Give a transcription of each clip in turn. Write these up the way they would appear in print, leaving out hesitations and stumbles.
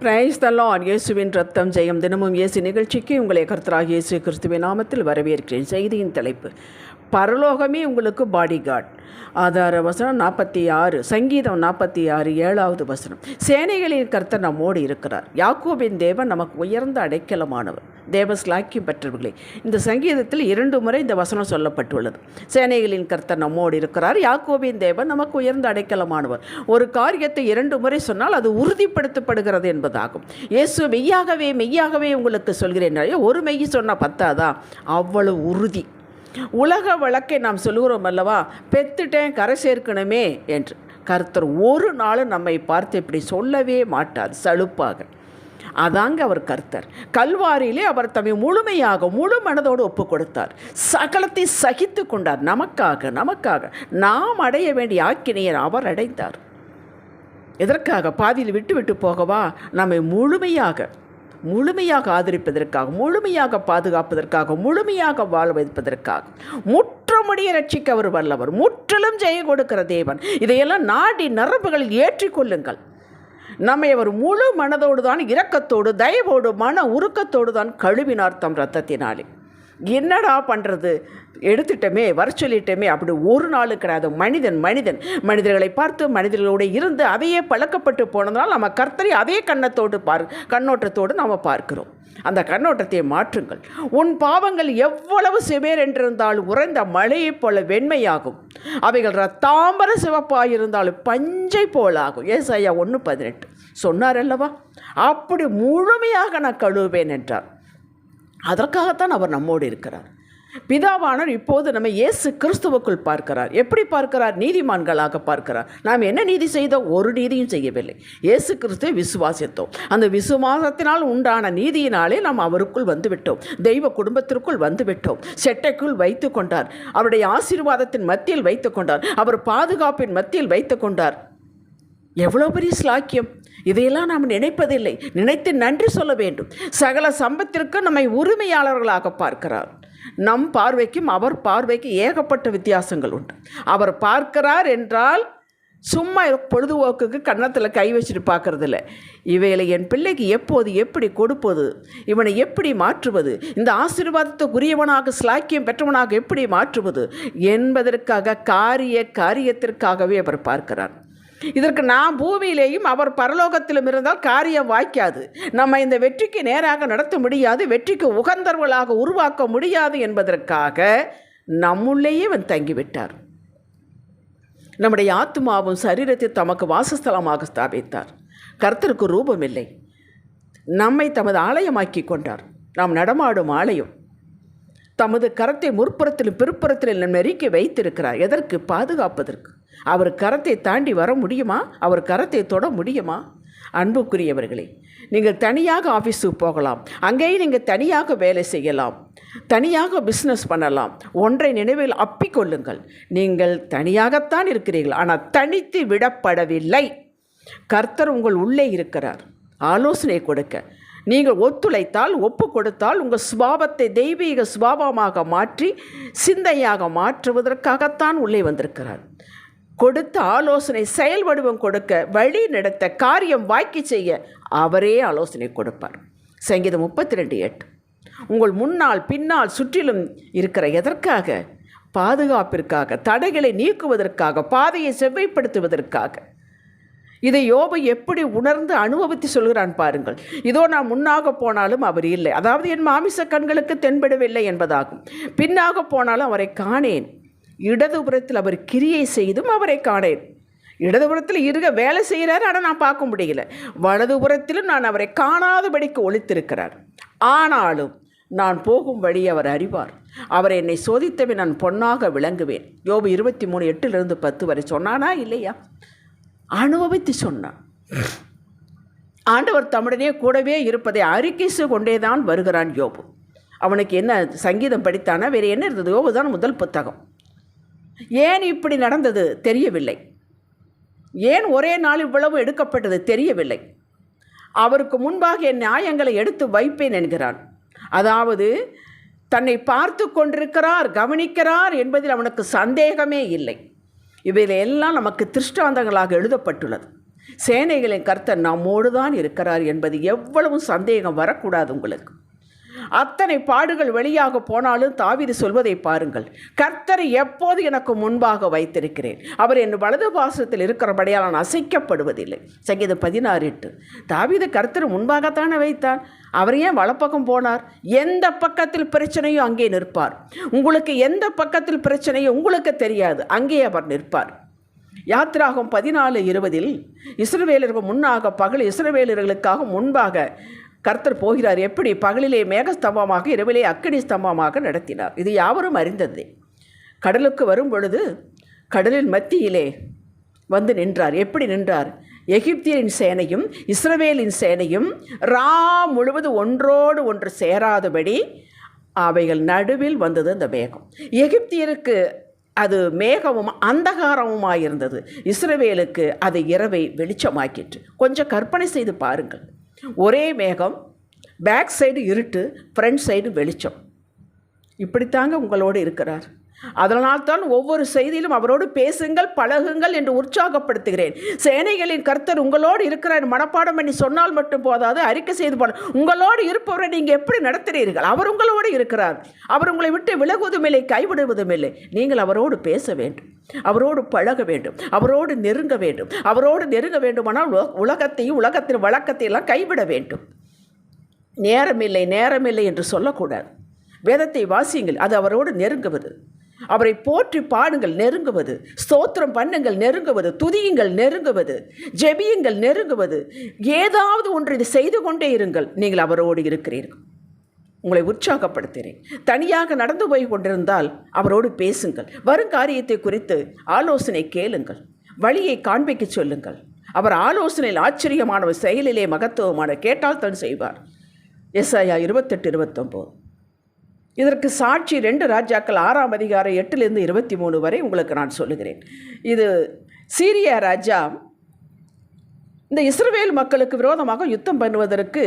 Praise the Lord. இயேசுவின் ரத்தம் ஜெயம். தினமும் இயேசு நிகழ்ச்சிக்கு உங்களை கர்த்தராகிய இயேசு கிறிஸ்துவின் நாமத்தில் வரவேற்கிறேன். செய்தியின் தலைப்பு, பரலோகமே உங்களுக்கு பாடிகார்ட். ஆதார வசனம் 46, சங்கீதம் 46, 7வது வசனம். சேனைகளின் கர்த்தர் நம்மோடு இருக்கிறார். யாக்கோபின் தேவன் நமக்கு உயர்ந்த அடைக்கலமானவர். தேவஸ்லாக்கியம் பெற்றவர்களே, இந்த சங்கீதத்தில் 2 முறை இந்த வசனம் சொல்லப்பட்டுள்ளது. சேனைகளின் கர்த்தர் நம்மோடு இருக்கிறார், யாக்கோபின் தேவன் நமக்கு உயர்ந்த அடைக்கலமானவர். ஒரு காரியத்தை 2 முறை சொன்னால் அது உறுதிப்படுத்தப்படுகிறது என்பதாகும். இயேசு மெய்யாகவே மெய்யாகவே உங்களுக்கு சொல்கிறேன். ஒரு மெய் சொன்னால் பத்தாதா? அவ்வளவு உறுதி. உலக வழக்கை நாம் சொல்லுகிறோம் அல்லவா, பெத்துட்டேன் கரை சேர்க்கணுமே என்று. கர்த்தர் ஒரு நாளும் நம்மை பார்த்து இப்படி சொல்லவே மாட்டார் சலுப்பாக. அதாங்க அவர் கர்த்தர். கல்வாரியிலே அவர் தம்மை முழுமையாக முழு மனதோடு ஒப்பு கொடுத்தார். சகலத்தை சகித்து கொண்டார். நமக்காக நாம் அடைய வேண்டிய ஆக்கினையை அவர் அடைந்தார். எதற்காக? பாதியில் விட்டு போகவா? நம்மை முழுமையாக ஆதரிப்பதற்காக, முழுமையாக பாதுகாப்பதற்காக, முழுமையாக வாழ வைப்பதற்காக, முற்றமுடிய ரட்சிக்க அவர் வல்லவர், முற்றிலும் ஜெயம் கொடுக்கிற தேவன். இதையெல்லாம் நாடி நரம்புகளில் ஏற்றிக்கொள்ளுங்கள். நம்மை அவர் முழு மனதோடு தான், இரக்கத்தோடு, தயவோடு, மன உருக்கத்தோடு தான் கழுவினார் தம் ரத்தத்தினாலே. என்னடா பண்ணுறது, எடுத்துட்டோமே, வர சொல்லிட்டோமே, அப்படி ஒரு நாள் கிடையாது. மனிதர்களை பார்த்து மனிதர்களோடு இருந்து அதையே பழக்கப்பட்டு போனதுனால் நம்ம கர்த்தரை அதே கண்ணோட்டத்தோடு நாம் பார்க்கிறோம். அந்த கண்ணோட்டத்தை மாற்றுங்கள். உன் பாவங்கள் எவ்வளவு சிவேர் என்றிருந்தாலும் உறைந்த மழையைப் போல வெண்மையாகும். அவைகள் ரத்தாம்பர சிவப்பாயிருந்தாலும் பஞ்சை போலாகும். ஏசாயா 1:18 சொன்னார் அல்லவா? அப்படி முழுமையாக நான் கழுவேன் என்றார். அதற்காகத்தான் அவர் நம்மோடு இருக்கிறார். பிதாவானவர் இப்போது நம்ம இயேசு கிறிஸ்துவுக்குள் பார்க்கிறார். எப்படி பார்க்கிறார்? நீதிமான்களாக பார்க்கிறார். நாம் என்ன நீதி செய்தோம்? ஒரு நீதியும் செய்யவில்லை. இயேசு கிறிஸ்துவை விசுவாசித்தோம். அந்த விசுவாசத்தினால் உண்டான நீதியினாலே நாம் அவருக்குள் வந்துவிட்டோம். தெய்வ குடும்பத்திற்குள் வந்துவிட்டோம். செட்டைக்குள் வைத்து கொண்டார். அவருடைய ஆசீர்வாதத்தின் மத்தியில் வைத்து கொண்டார். அவர் பாதுகாப்பின் மத்தியில் வைத்து கொண்டார். எவ்வளோ பெரிய ஸ்லாக்கியம்! இதையெல்லாம் நாம் நினைப்பதில்லை. நினைத்து நன்றி சொல்ல வேண்டும். சகல சம்பத்திற்கு நம்மை உரிமையாளர்களாக பார்க்கிறார். நம் பார்வைக்கும் அவர் பார்வைக்கு ஏகப்பட்ட வித்தியாசங்கள் உண்டு. அவர் பார்க்கிறார் என்றால் சும்மா பொழுதுபோக்குக்கு கன்னத்தில் கை வச்சுட்டு பார்க்கறதில்ல. இவைகளை என் பிள்ளைக்கு எப்போது எப்படி கொடுப்பது, இவனை எப்படி மாற்றுவது, இந்த ஆசீர்வாதத்துக்குரியவனாக ஸ்லாக்கியம் பெற்றவனாக எப்படி மாற்றுவது என்பதற்காக காரியத்திற்காகவே அவர் பார்க்கிறார். இதற்கு நாம் பூமியிலேயும் அவர் பரலோகத்திலும் இருந்தால் காரியம் வாய்க்காது. நம்ம இந்த வெற்றிக்கு நேராக நடத்த முடியாது, வெற்றிக்கு உகந்தவர்களாக உருவாக்க முடியாது என்பதற்காக நம்முள்ளேயே அவன் தங்கிவிட்டார். நம்முடைய ஆத்மாவும் சரீரத்தை தமக்கு வாசஸ்தலமாக ஸ்தாபித்தார். கர்த்தருக்கு ரூபம் இல்லை. நம்மை தமது ஆலயமாக்கி கொண்டார். நாம் நடமாடும் ஆலயம். தமது கரத்தை முற்புறத்திலும் பிற்புறத்திலும் நெருக்கி வைத்திருக்கிறார். எதற்கு? பாதுகாப்பதற்கு. அவர் கரத்தை தாண்டி வர முடியுமா? அவர் கரத்தை தொட முடியுமா? அன்புக்குரியவர்களே, நீங்கள் தனியாக ஆஃபீஸுக்கு போகலாம், அங்கேயும் நீங்கள் தனியாக வேலை செய்யலாம், தனியாக பிஸ்னஸ் பண்ணலாம். ஒன்றை நினைவில் அப்பிக்கொள்ளுங்கள், நீங்கள் தனியாகத்தான் இருக்கிறீர்கள், ஆனால் தனித்து விடப்படவில்லை. கர்த்தர் உங்கள் உள்ளே இருக்கிறார். ஆலோசனை கொடுக்க நீங்கள் ஒத்துழைத்தால், ஒப்பு கொடுத்தால், உங்கள் சுபாவத்தை தெய்வீக சுபாவமாக மாற்றி சிந்தையாக மாற்றுவதற்காகத்தான் உள்ளே வந்திருக்கிறார். கொடுத்த ஆலோசனை செயல் வடிவம் கொடுக்க, வழி நடத்த, காரியம் வாக்கி செய்ய அவரே ஆலோசனை கொடுப்பார். சங்கீதம் 32:8. உங்கள் முன்னால் பின்னால் சுற்றிலும் இருக்கிற எதற்காக? பாதுகாப்பிற்காக, தடைகளை நீக்குவதற்காக, பாதையை செவ்வைப்படுத்துவதற்காக. இதை யோபு எப்படி உணர்ந்து அனுபவித்து சொல்கிறான் பாருங்கள். இதோ நான் முன்னாக போனாலும் அவர் இல்லை, அதாவது என் மாமிச கண்களுக்கு தென்படவில்லை என்பதாகும். பின்னாக போனாலும் அவரை காணேன். இடதுபுறத்தில் அவர் கிரியை செய்தும் அவரை காணேன். இடதுபுறத்தில் இருக்க வேலை செய்கிறார், ஆனால் நான் பார்க்க முடியல. வலதுபுறத்திலும் நான் அவரை காணாதபடிக்கு ஒளித்திருக்கிறார். ஆனாலும் நான் போகும் வழி அவர் அறிவார். அவர் என்னை சோதித்தவே நான் பொன்னாக விளங்குவேன். யோபு 23:8-10 வரை சொன்னானா இல்லையா? அனுபவித்து சொன்னான். ஆண்டவர் தம்முடனே கூடவே இருப்பதை அறிக்கை கொண்டேதான் வருகிறான் யோபு. அவனுக்கு என்ன சங்கீதம் படித்தானா? வேறு என்ன இருந்தது? யோபு தான் முதல் புத்தகம். ஏன் இப்படி நடந்தது தெரியவில்லை. ஏன் ஒரே நாள் இவ்வளவு எடுக்கப்பட்டது தெரியவில்லை. அவருக்கு முன்பாக என் நியாயங்களை எடுத்து வைப்பேன் என்கிறான். அதாவது தன்னை பார்த்து கொண்டிருக்கிறார், கவனிக்கிறார் என்பதில் அவனுக்கு சந்தேகமே இல்லை. இவையில் எல்லாம் நமக்கு திருஷ்டாந்தங்களாக எழுதப்பட்டுள்ளது. சேனைகளின் கர்த்தர் நம்மோடு தான் இருக்கிறார் என்பது எவ்வளவு சந்தேகம் வரக்கூடாது உங்களுக்கு. அத்தனை பாடுகள் வெளியாக போனாலும் தாவீது சொல்வதை பாருங்கள், கர்த்தரை எப்போது எனக்கு முன்பாக வைத்திருக்கிறேன், அவர் என் வலது பாசத்தில் இருக்கிறபடியால் நான் அசைக்கப்படுவதில்லை. சங்கீதம் 16:8. தாவீது கர்த்தர் முன்பாகத்தானே வைத்தான், அவர் ஏன் வலப்பக்கம் போனார்? எந்த பக்கத்தில் பிரச்சனையோ அங்கே நிற்பார். உங்களுக்கு எந்த பக்கத்தில் பிரச்சனையோ உங்களுக்கு தெரியாது, அங்கே அவர் நிற்பார். யாத்திராகம் 14:20 இஸ்ரவேலருக்கு முன்னாக பகல் இஸ்ரவேலர்களுக்காக முன்பாக கர்த்தர் போகிறார். எப்படி? பகலிலே மேகஸ்தம்பமாக, இரவிலே அக்கினி ஸ்தம்பமாக நடத்தினார். இது யாவரும் அறிந்ததே. கடலுக்கு வரும் பொழுது கடலின் மத்தியிலே வந்து நின்றார். எப்படி நின்றார்? எகிப்தியரின் சேனையும் இஸ்ரவேலின் சேனையும் முழுவதும் ஒன்றோடு ஒன்று சேராதபடி அவைகள் நடுவில் வந்தது அந்த மேகம். எகிப்தியருக்கு அது மேகமும் அந்தகாரமுமாயிருந்தது, இஸ்ரவேலுக்கு அது இரவை வெளிச்சமாக்கிற்று. கொஞ்சம் கற்பனை செய்து பாருங்கள். ஒரே மேகம், பேக் சைடு இருட்டு, ஃப்ரண்ட் சைடு வெளிச்சம். இப்படித்தாங்க உங்களோடு இருக்கிறார். அதனால்தான் ஒவ்வொரு செய்தியிலும் அவரோடு பேசுங்கள், பழகுங்கள் என்று உற்சாகப்படுத்துகிறேன். சேனைகளின் கர்த்தர் உங்களோடு இருக்கிறார் மனப்பாடம் பண்ணி சொன்னால் மட்டும் போதாது, அறிக்கை செய்து போன உங்களோடு இருப்பவரை நீங்கள் எப்படி நடத்துகிறீர்கள்? அவர் உங்களோடு இருக்கிறார். அவர் உங்களை விட்டு விலகுவதும் இல்லை, கைவிடுவதும் இல்லை. நீங்கள் அவரோடு பேச வேண்டும், அவரோடு பழக வேண்டும், அவரோடு நெருங்க வேண்டும். அவரோடு நெருங்க வேண்டுமானால் உலகத்தையும் உலகத்தின் வழக்கத்தை எல்லாம் கைவிட வேண்டும். நேரமில்லை என்று சொல்லக்கூடாது. வேதத்தை வாசியுங்கள், அது அவரோடு நெருங்குவது. அவரை போற்றி பாடுங்கள், நெருங்குவது. ஸ்தோத்திரம் பண்ணுங்கள், நெருங்குவது. துதியுங்கள், நெருங்குவது. ஜெபியுங்கள், நெருங்குவது. ஏதாவது ஒன்று இது செய்து கொண்டே இருங்கள். நீங்கள் அவரோடு இருக்கிறீர்கள். உங்களை உற்சாகப்படுத்துகிறேன். தனியாக நடந்து போய் கொண்டிருந்தால் அவரோடு பேசுங்கள். வருங்காரியத்தை குறித்து ஆலோசனை கேளுங்கள். வழியை காண்பிக்க சொல்லுங்கள். அவர் ஆலோசனையில் ஆச்சரியமானவர், செயலிலே மகத்துவமான, கேட்டால் தான் செய்வார். எசாயா 28:29. இதற்கு சாட்சி 2 ராஜாக்கள் 6ஆம் அதிகாரம் 8-23 வரை உங்களுக்கு நான் சொல்லுகிறேன். இது சீரியா ராஜா இந்த இஸ்ரவேல் மக்களுக்கு விரோதமாக யுத்தம் பண்ணுவதற்கு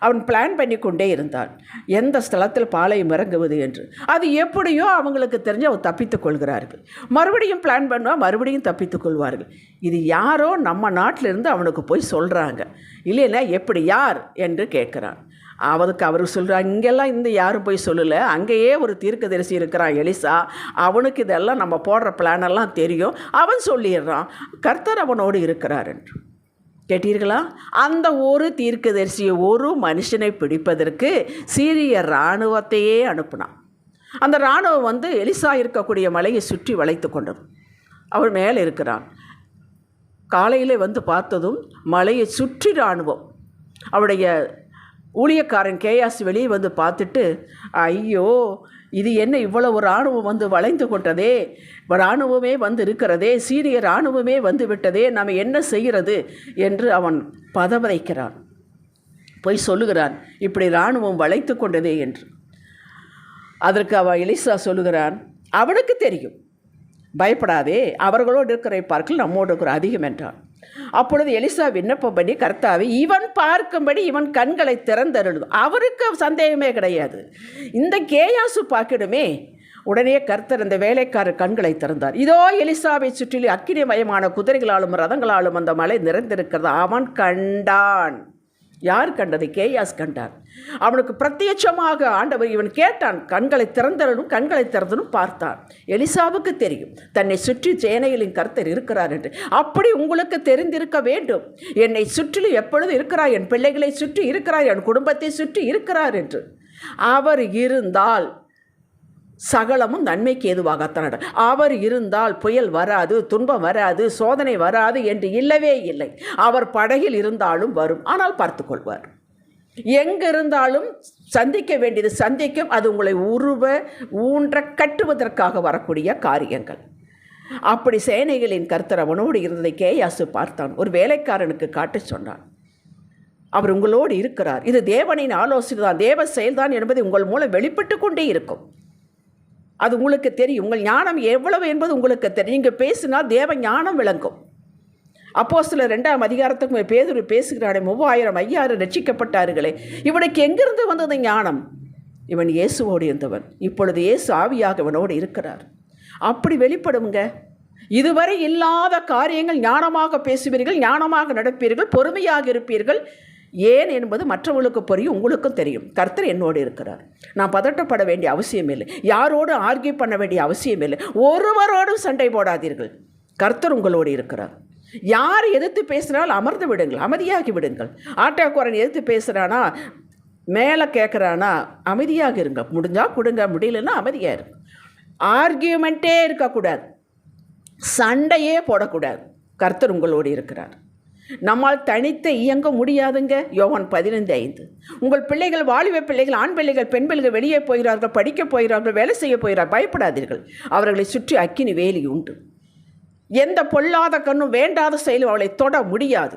அவன் பிளான் பண்ணி கொண்டே இருந்தான். எந்த ஸ்தலத்தில் பாளையம் இறங்குவது என்று. அது எப்படியோ அவங்களுக்கு தெரிஞ்சு அவன் தப்பித்துக் கொள்கிறார்கள். மறுபடியும் பிளான் பண்ணுவான், மறுபடியும் தப்பித்துக் கொள்வார்கள். இது யாரோ நம்ம நாட்டிலிருந்து அவனுக்கு போய் சொல்கிறாங்க. இல்லைன்னா எப்படி, யார் என்று கேட்குறான். அவருக்கு அவர் சொல்கிறார், இங்கெல்லாம் இந்த யாரும் போய் சொல்லலை, அங்கேயே ஒரு தீர்க்கதரிசி இருக்கிறான் எலிசா, அவனுக்கு இதெல்லாம் நம்ம போடுற பிளானெல்லாம் தெரியும், அவன் சொல்லிடுறான் கர்த்தர் அவனோடு இருக்கிறார் என்று. கேட்டீர்களா? அந்த ஒரு தீர்க்கதரிசியை, ஒரு மனுஷனை பிடிப்பதற்கு சீரிய இராணுவத்தையே அனுப்புனான். அந்த இராணுவம் எலிசா இருக்கக்கூடிய மலையை சுற்றி வளைத்து கொண்டது. அவன் மேலே இருக்கிறான். காலையில் பார்த்ததும் மலையை சுற்றி இராணுவம். அவருடைய ஊழியக்காரன் கேயாஸ் வெளியே பார்த்துட்டு, ஐயோ இது என்ன இவ்வளவு இராணுவம் வளைந்து கொண்டதே, இராணுவமே இருக்கிறதே, சீரிய இராணுவமே விட்டதே, நாம் என்ன செய்கிறது என்று அவன் பதவதைக்கிறான். போய் சொல்லுகிறான், இப்படி இராணுவம் வளைத்து கொண்டதே என்று. அதற்கு எலிசா சொல்லுகிறான், அவனுக்கு தெரியும், பயப்படாதே, அவர்களோடு இருக்கிற பார்க்கல் நம்மோடு இருக்கிற அதிகம் என்றான். அப்பொழுது எலிசா விண்ணப்பம் பண்ணி, கர்த்தாவே இவன் பார்க்கும்படி இவன் கண்களை திறந்தருளும். அவருக்கு சந்தேகமே கிடையாது, இந்த கேயாசு பார்க்கிடுமே. உடனே கர்த்தர் அந்த வேலைக்காரர் கண்களை திறந்தார். இதோ எலிசாவை சுற்றிலும் அக்கினிமயமான குதிரைகளாலும் ரதங்களாலும் அந்த மலை நிறைந்திருக்கிறது. அவன் கண்டான். யார் கண்டது? கேயாஸ் கண்டான். அவனுக்கு பிரத்யட்சமாக ஆண்டவர் இவன் கேட்டான், கண்களை திறந்தனும் பார்த்தான். எலிசாவுக்கு தெரியும் தன்னை சுற்றி சேனைகளின் கர்த்தர் இருக்கிறார் என்று. அப்படி உங்களுக்கு தெரிந்திருக்க வேண்டும், என்னை சுற்றிலும் எப்பொழுது இருக்கிறார், என் பிள்ளைகளை சுற்றி இருக்கிறார், என் குடும்பத்தை சுற்றி இருக்கிறார் என்று. அவர் இருந்தால் சகலமும் நன்மைக்கு ஏதுவாகத்தான். அவர் இருந்தால் புயல் வராது, துன்பம் வராது, சோதனை வராது என்று இல்லவே இல்லை. அவர் படகில் இருந்தாலும் வரும், ஆனால் பார்த்து கொள்வார். எங்கே இருந்தாலும் சந்திக்க வேண்டியது சந்திக்கும். அது உங்களை ஊன்ற கட்டுவதற்காக வரக்கூடிய காரியங்கள். அப்படி சேனைகளின் கர்த்தர் அவனோடு இருந்ததை கேயாசு பார்த்தான். ஒரு வேலைக்காரனுக்கு காட்ட சொன்னான், அவர் உங்களோடு இருக்கிறார். இது தேவனின் ஆலோசனை தான், தேவ செயல்தான் என்பது உங்கள் மூலம் வெளிப்பட்டு கொண்டே இருக்கும். அது உங்களுக்கு தெரியும். உங்கள் ஞானம் எவ்வளவு என்பது உங்களுக்கு தெரியும். நீங்கள் பேசினால் தேவ ஞானம் விளங்கும். அப்போஸ்தலர் 2ஆம் அதிகாரத்துக்கு பேதுரு பேசுகிறானே, 3000 5000 ரட்சிக்கப்பட்டார்களே, இவனுக்கு எங்கிருந்து வந்தது ஞானம்? இவன் இயேசுவோடு இருந்தவன். இப்பொழுது இயேசு ஆவியாக இவனோடு இருக்கிறார். அப்படி வெளிப்படுங்க. இதுவரை இல்லாத காரியங்கள் ஞானமாக பேசுவீர்கள், ஞானமாக நடப்பீர்கள், பொறுமையாக இருப்பீர்கள். ஏன் என்பது மற்றவர்களுக்கு புரியும், உங்களுக்கும் தெரியும். கர்த்தர் என்னோடு இருக்கிறார். நான் பதட்டப்பட வேண்டிய அவசியம் இல்லை, யாரோடு ஆர்கியூ பண்ண வேண்டிய அவசியம் இல்லை, ஒருவரோடும் சண்டை போடாதீர்கள். கர்த்தர் உங்களோடு இருக்கிறார். யார் எதிர்த்து பேசுகிறாலும் அமர்ந்து விடுங்கள், அமைதியாகி விடுங்கள். ஆட்டோக்காரன் எதிர்த்து பேசுகிறானா, மேலே கேட்குறானா, அமைதியாக இருங்க. முடிஞ்சால் கொடுங்க, முடியலன்னா அமைதியாக இருங்க. ஆர்கியூமெண்ட்டே இருக்கக்கூடாது, சண்டையே போடக்கூடாது. கர்த்தர் உங்களோடு இருக்கிறார். நம்மால் தனித்து இயங்க முடியாதுங்க. யோவான் 15:5. உங்கள் பிள்ளைகள், வாலிப பிள்ளைகள், ஆண் பிள்ளைகள், பெண் பிள்ளைகள் வெளியே போகிறார்கள், படிக்க போகிறார்கள், வேலை செய்ய போகிறார்கள், பயப்படாதீர்கள். அவர்களை சுற்றி அக்கினி வேலி உண்டு. எந்த பொல்லாத கண்ணும் வேண்டாத செயலும் அவளை தொட முடியாது.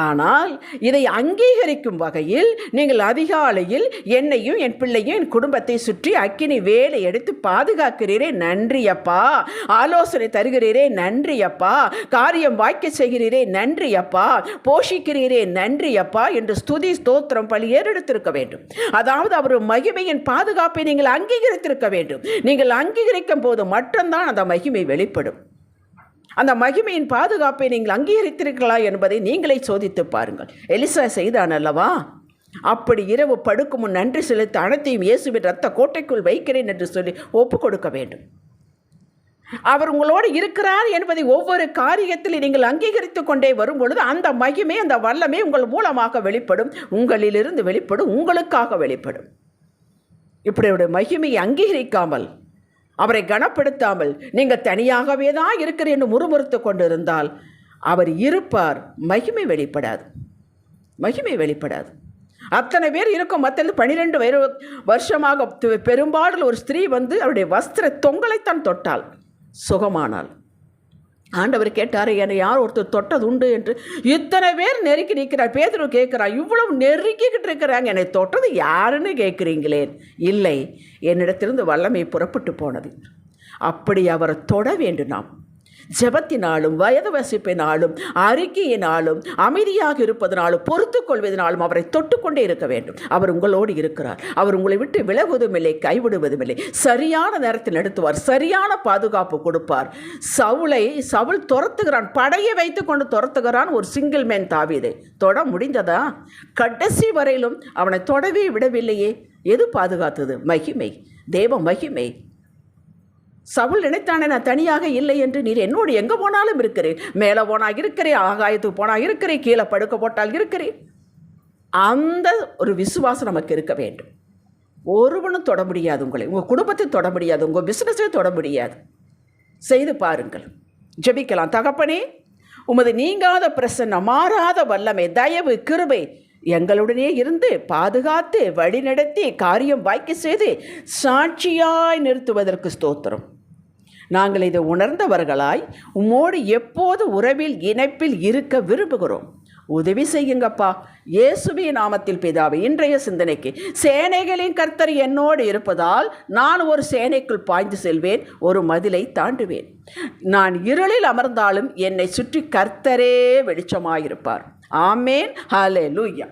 ஆனால் இதை அங்கீகரிக்கும் வகையில் நீங்கள் அதிகாலையில் என்னையும் என் பிள்ளையும் என் குடும்பத்தை சுற்றி அக்கினி வேலை எடுத்து பாதுகாக்கிறீரே, நன்றியப்பா. ஆலோசனை தருகிறீரே, நன்றியப்பா. காரியம் வாய்க்க செய்கிறீரே, நன்றியப்பா. போஷிக்கிறீரே, நன்றியப்பா என்று ஸ்துதி ஸ்தோத்திரம் பலி ஏறெடுத்திருக்க வேண்டும். அதாவது அவர் மகிமையின் பாதுகாப்பை நீங்கள் அங்கீகரித்திருக்க வேண்டும். நீங்கள் அங்கீகரிக்கும் போது மட்டும்தான் அந்த மகிமை வெளிப்படும். அந்த மகிமையின் பாதுகாப்பை நீங்கள் அங்கீகரித்திருக்கிறீர்களா என்பதை நீங்களே சோதித்து பாருங்கள். எலிசா செய்தான் அல்லவா? அப்படி இரவு படுக்கும் முன் நன்றி செலுத்த அனைத்தையும் இயேசுவின் இரத்த கோட்டைக்குள் வைக்கிறேன் என்று சொல்லி ஒப்பு கொடுக்க வேண்டும். அவர் உங்களோடு இருக்கிறார் என்பதை ஒவ்வொரு காரியத்தில் நீங்கள் அங்கீகரித்து கொண்டே வரும் பொழுது அந்த மகிமை, அந்த வல்லமை உங்கள் மூலமாக வெளிப்படும், உங்களிலிருந்து வெளிப்படும், உங்களுக்காக வெளிப்படும். இப்படி மகிமையை அங்கீகரிக்காமல், அவரை கனப்படுத்தாமல் நீங்கள் தனியாகவே தான் இருக்கிறேன் என்று முறுமுறுத்து கொண்டிருந்தால் அவர் இருப்பார், மகிமை வெளிப்படாது. மகிமை வெளிப்படாது. அத்தனை பேர் இருக்கும் மத்தியில் 12 வருஷமாக பெரும்பாலும் ஒரு ஸ்திரீ வந்து அவருடைய வஸ்திர தொங்கலைத்தான் தொட்டாள், சுகமானாள். ஆண்டவர் கேட்டார், என்னை யார் ஒருத்தர் தொட்டது உண்டு என்று. இத்தனை பேர் நெருக்கி நிற்கிறார். பேதுரு கேட்குறார், இவ்வளவு நெருக்கிக்கிட்டு இருக்கிறாங்க, என்னை தொட்டது யாருன்னு கேட்குறீங்களேன்? இல்லை, என்னிடத்திலிருந்து வல்லமை புறப்பட்டு போனது. அப்படி அவரை தொட வேண்டும். நாம் ஜெபத்தினாலும் வயது வசிப்பினாலும் அறிக்கையினாலும் அமைதியாக இருப்பதனாலும் பொறுத்து கொள்வதனாலும் அவரை தொட்டுக்கொண்டே இருக்க வேண்டும். அவர் உங்களோடு இருக்கிறார். அவர் உங்களை விட்டு விலகுவதும் இல்லை, கைவிடுவதும் இல்லை. சரியான நேரத்தில் நடத்துவார், சரியான பாதுகாப்பு கொடுப்பார். சவுல் துரத்துகிறான், படையை வைத்து கொண்டு துரத்துகிறான். ஒரு சிங்கிள் மேன் தாவீதை தொட முடிந்ததா? கடைசி வரையிலும் அவனை தொடவே விடவில்லையே. எது பாதுகாத்தது? மகிமை, தேவ மகிமை. சவுல் நினைத்தானே, நான் தனியாக இல்லை என்று, நீர் என்னோடு எங்கே போனாலும் இருக்கிறேன். மேலே போனால் இருக்கிறேன், ஆகாயத்துக்கு போனால் இருக்கிறேன், கீழே படுக்க போட்டால் இருக்கிறேன். அந்த ஒரு விசுவாசம் நமக்கு இருக்க வேண்டும். ஒருவனும் தொட முடியாது உங்களை, உங்கள் குடும்பத்தை தொட முடியாது, உங்கள் பிஸ்னஸை தொட முடியாது. செய்து பாருங்கள். ஜெபிக்கலாம். தகப்பனே, உமது நீங்காத பிரசன்னம், மாறாத வல்லமை, தயவு, கிருபை எங்களுடனே இருந்து பாதுகாத்து வழிநடத்தி காரியம் வாய்க்க செய்து சாட்சியாய் நிறுத்துவதற்கு ஸ்தோத்திரம். நாங்கள் இதை உணர்ந்தவர்களாய் உம்மோடு எப்போது உறவில் இணைப்பில் இருக்க விரும்புகிறோம். உதவி செய்யுங்கப்பா, இயேசுவின் நாமத்தில் பிதாவே. இன்றைய சிந்தனைக்கு, சேனைகளின் கர்த்தர் என்னோடு இருப்பதால் நான் ஒரு சேனைக்குள் பாய்ந்து செல்வேன், ஒரு மதிலை தாண்டுவேன். நான் இருளில் அமர்ந்தாலும் என்னை சுற்றி கர்த்தரே வெளிச்சமாயிருப்பார். ஆமேன். ஹல்லேலூயா.